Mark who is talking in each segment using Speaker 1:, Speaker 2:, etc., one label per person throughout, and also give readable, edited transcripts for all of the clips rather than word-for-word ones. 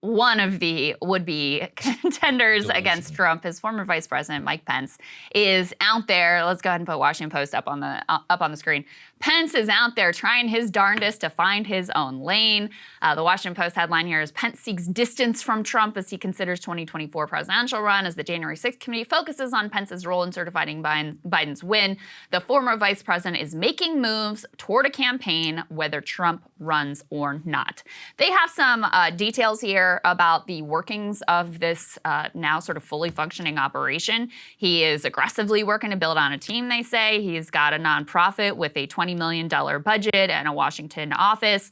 Speaker 1: one of the would-be contenders against Trump, his former vice president, Mike Pence, is out there. Let's go ahead and put Washington Post up on the screen. Pence is out there trying his darndest to find his own lane. The Washington Post headline here is Pence seeks distance from Trump as he considers 2024 presidential run as the January 6th committee focuses on Pence's role in certifying Biden's win. The former vice president is making moves toward a campaign whether Trump runs or not. They have some details here about the workings of this now sort of fully functioning operation. He is aggressively working to build on a team, they say. He's got a nonprofit with a $20 million budget and a Washington office.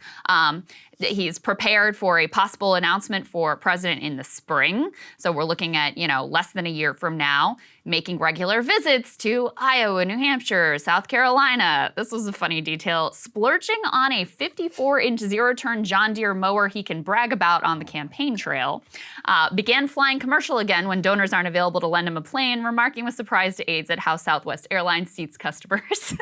Speaker 1: He's prepared for a possible announcement for president in the spring. So we're looking at, less than a year from now, making regular visits to Iowa, New Hampshire, South Carolina. This was a funny detail. Splurging on a 54-inch zero-turn John Deere mower he can brag about on the campaign trail. Began flying commercial again when donors aren't available to lend him a plane, remarking with surprise to aides at how Southwest Airlines seats customers.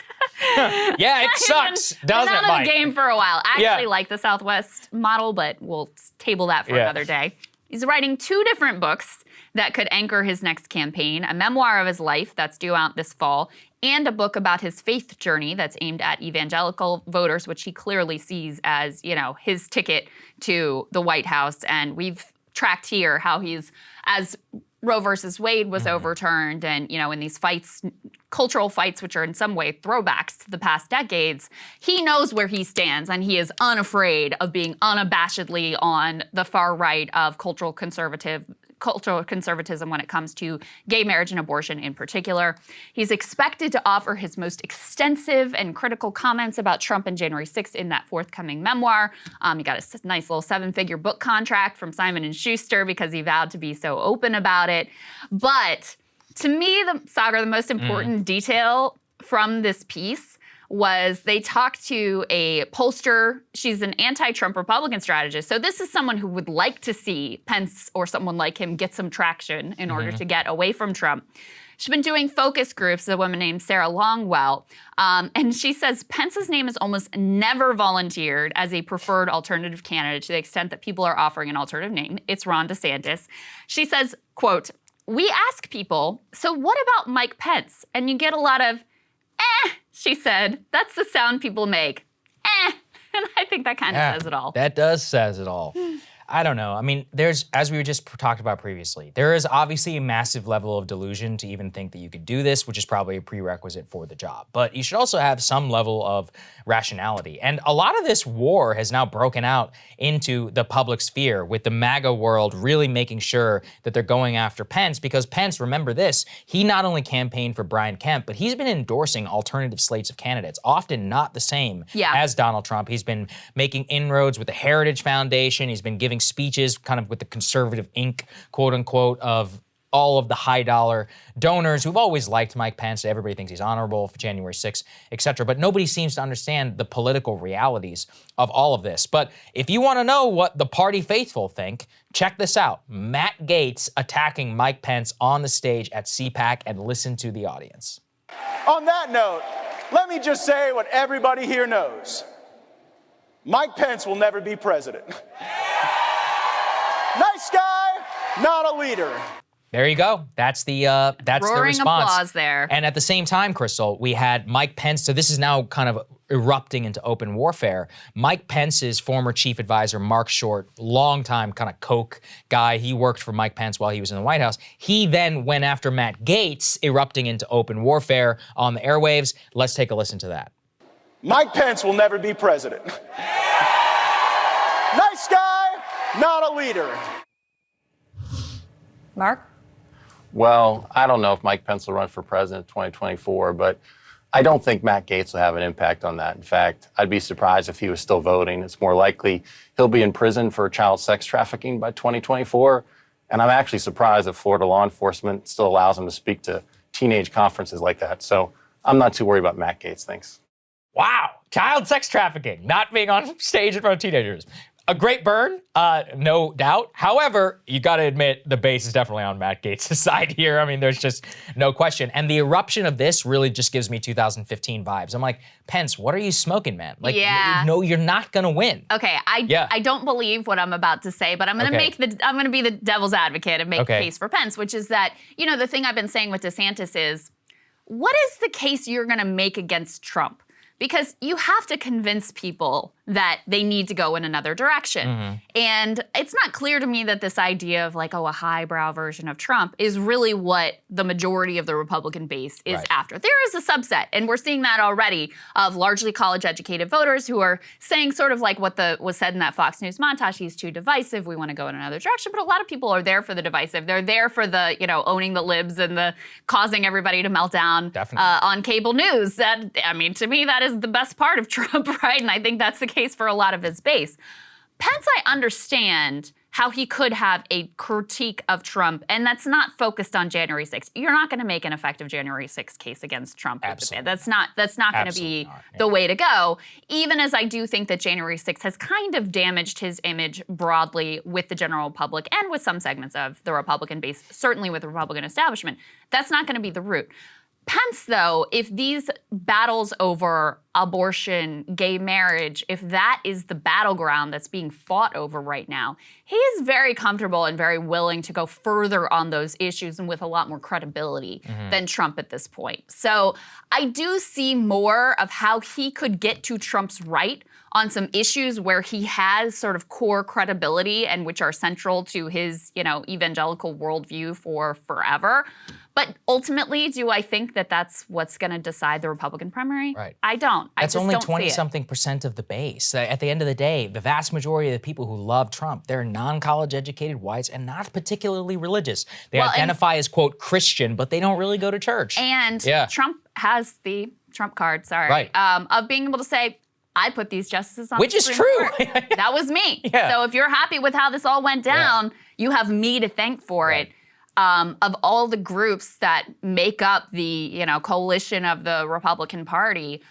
Speaker 2: Yeah, it sucks, doesn't it,
Speaker 1: Mike? Been out of the game for a while. I actually like the Southwest model, but we'll table that for another day. He's writing 2 different books that could anchor his next campaign, a memoir of his life that's due out this fall, and a book about his faith journey that's aimed at evangelical voters, which he clearly sees as, his ticket to the White House. And we've tracked here how he's, as Roe versus Wade was overturned and, in these fights, cultural fights, which are in some way throwbacks to the past decades, he knows where he stands and he is unafraid of being unabashedly on the far right of cultural conservatism when it comes to gay marriage and abortion in particular. He's expected to offer his most extensive and critical comments about Trump and January 6th in that forthcoming memoir. He got a nice little 7-figure book contract from Simon & Schuster because he vowed to be so open about it. But to me, Saagar, the most important detail from this piece was they talked to a pollster. She's an anti-Trump Republican strategist. So this is someone who would like to see Pence or someone like him get some traction in order to get away from Trump. She's been doing focus groups, a woman named Sarah Longwell, and she says Pence's name is almost never volunteered as a preferred alternative candidate to the extent that people are offering an alternative name. It's Ron DeSantis. She says, quote, "We ask people, so what about Mike Pence? And you get a lot of, she said. That's the sound people make. And I think that kind of says it all.
Speaker 2: That does says it all. I don't know. I mean, as we just talked about previously, there is obviously a massive level of delusion to even think that you could do this, which is probably a prerequisite for the job. But you should also have some level of rationality. And a lot of this war has now broken out into the public sphere, with the MAGA world really making sure that they're going after Pence, because Pence, remember this, he not only campaigned for Brian Kemp, but he's been endorsing alternative slates of candidates, often not the same as Donald Trump. He's been making inroads with the Heritage Foundation. He's been giving speeches kind of with the conservative ink, quote unquote, of all of the high dollar donors who've always liked Mike Pence. Everybody thinks he's honorable for January 6th, et cetera. But nobody seems to understand the political realities of all of this. But if you want to know what the party faithful think, check this out. Matt Gaetz attacking Mike Pence on the stage at CPAC, and listen to the audience.
Speaker 3: On that note, let me just say what everybody here knows. Mike Pence will never be president. Nice guy, not a leader.
Speaker 2: There you go. That's the response.
Speaker 1: Roaring applause there.
Speaker 2: And at the same time, Krystal, we had Mike Pence. So this is now kind of erupting into open warfare. Mike Pence's former chief advisor, Mark Short, longtime kind of Koch guy. He worked for Mike Pence while he was in the White House. He then went after Matt Gaetz, erupting into open warfare on the airwaves. Let's take a listen to that.
Speaker 3: Mike Pence will never be president. Nice guy, not a leader.
Speaker 1: Mark?
Speaker 4: Well, I don't know if Mike Pence will run for president in 2024, but I don't think Matt Gaetz will have an impact on that. In fact, I'd be surprised if he was still voting. It's more likely he'll be in prison for child sex trafficking by 2024. And I'm actually surprised that Florida law enforcement still allows him to speak to teenage conferences like that. So I'm not too worried about Matt Gaetz. Thanks.
Speaker 2: Wow. Child sex trafficking, not being on stage in front of teenagers. A great burn, no doubt. However, you got to admit the base is definitely on Matt Gaetz' side here. I mean, there's just no question. And the eruption of this really just gives me 2015 vibes. I'm like, Pence, what are you smoking, man? Like, no, you're not gonna win.
Speaker 1: Okay, I don't believe what I'm about to say, but I'm gonna be the devil's advocate and make a case for Pence, which is that, you know, the thing I've been saying with DeSantis is, what is the case you're gonna make against Trump? Because you have to convince people that they need to go in another direction. And it's not clear to me that this idea of like, a highbrow version of Trump is really what the majority of the Republican base is after. There is a subset, and we're seeing that already, of largely college-educated voters who are saying sort of like what was said in that Fox News montage, he's too divisive, we want to go in another direction. But a lot of people are there for the divisive. They're there for the, you know, owning the libs and the causing everybody to melt down on cable news. That, I mean, to me, that is the best part of Trump, right? And I think that's the case for a lot of his base. Pence, I understand how he could have a critique of Trump, and that's not focused on January 6th. You're not going to make an effective January 6th case against Trump.
Speaker 2: Absolutely.
Speaker 1: That's not going to be the way to go, even as I do think that January 6th has kind of damaged his image broadly with the general public and with some segments of the Republican base, certainly with the Republican establishment. That's not going to be the route. Pence, though, if these battles over abortion, gay marriage, if that is the battleground that's being fought over right now, he is very comfortable and very willing to go further on those issues and with a lot more credibility than Trump at this point. So I do see more of how he could get to Trump's right on some issues where he has sort of core credibility and which are central to his, you know, evangelical worldview for forever. But ultimately, do I think that that's what's going to decide the Republican primary?
Speaker 2: Right.
Speaker 1: I don't.
Speaker 2: That's only 20-something% of the base. At the end of the day, the vast majority of the people who love Trump, they're non-college educated whites and not particularly religious. They identify as, quote, Christian, but they don't really go to church.
Speaker 1: And Trump has the Trump card, of being able to say, I put these justices on
Speaker 2: Which
Speaker 1: the
Speaker 2: is
Speaker 1: Supreme
Speaker 2: true.
Speaker 1: Court. That was me.
Speaker 2: Yeah.
Speaker 1: So if you're happy with how this all went down, you have me to thank for it. Of all the groups that make up the, you know, coalition of the Republican Party,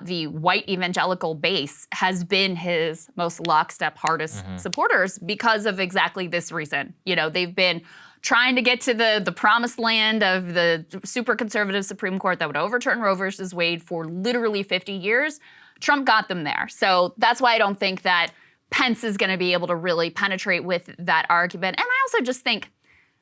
Speaker 1: the white evangelical base has been his most lockstep, hardest supporters because of exactly this reason. You know, they've been trying to get to the promised land of the super conservative Supreme Court that would overturn Roe versus Wade for literally 50 years. Trump got them there. So that's why I don't think that Pence is going to be able to really penetrate with that argument. And I also just think,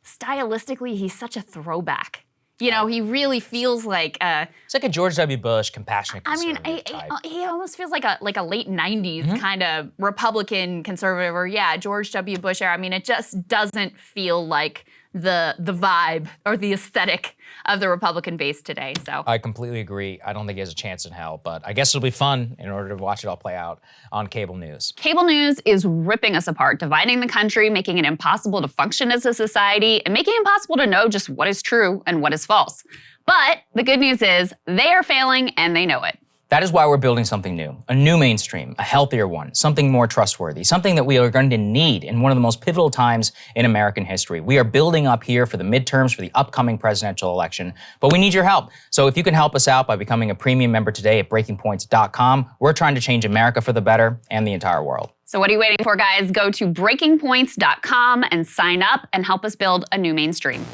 Speaker 1: stylistically, he's such a throwback. You know, he really feels like
Speaker 2: it's like a George W. Bush compassionate conservative type.
Speaker 1: He almost feels like a late 90s kind of Republican conservative, or George W. Bush era. I mean, it just doesn't feel like the vibe or the aesthetic of the Republican base today. So
Speaker 2: I completely agree. I don't think he has a chance in hell, but I guess it'll be fun in order to watch it all play out on cable news.
Speaker 1: Cable news is ripping us apart, dividing the country, making it impossible to function as a society, and making it impossible to know just what is true and what is false. But the good news is they are failing and they know it.
Speaker 2: That is why we're building something new, a new mainstream, a healthier one, something more trustworthy, something that we are going to need in one of the most pivotal times in American history. We are building up here for the midterms, for the upcoming presidential election, but we need your help. So if you can help us out by becoming a premium member today at breakingpoints.com, we're trying to change America for the better and the entire world.
Speaker 1: So what are you waiting for, guys? Go to breakingpoints.com and sign up and help us build a new mainstream.